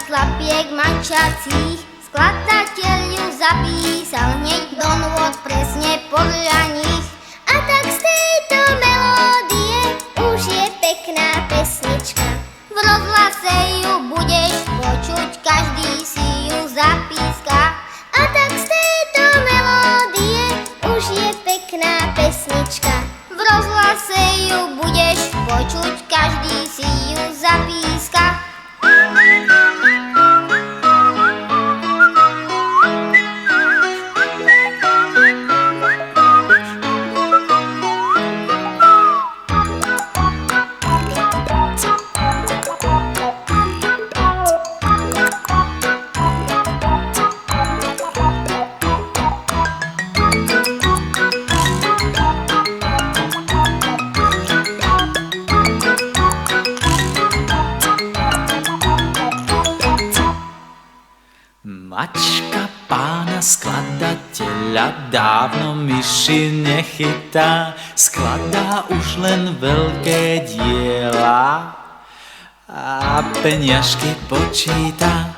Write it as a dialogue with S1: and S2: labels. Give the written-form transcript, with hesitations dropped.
S1: slapiek mančacích. Skladateľ ju zapísal hneď do nôd presne podľa nich. A tak z tejto melódie už je pekná pesnička. V rozhlase ju budeš počuť, každý si ju zapíska. A tak z tejto melódie už je pekná pesnička. V rozhlase ju budeš počuť, každý si ju zapíska.
S2: Mačka pána skladateľa dávno myši nechytá, skladá už len veľké diela a peniažky počíta.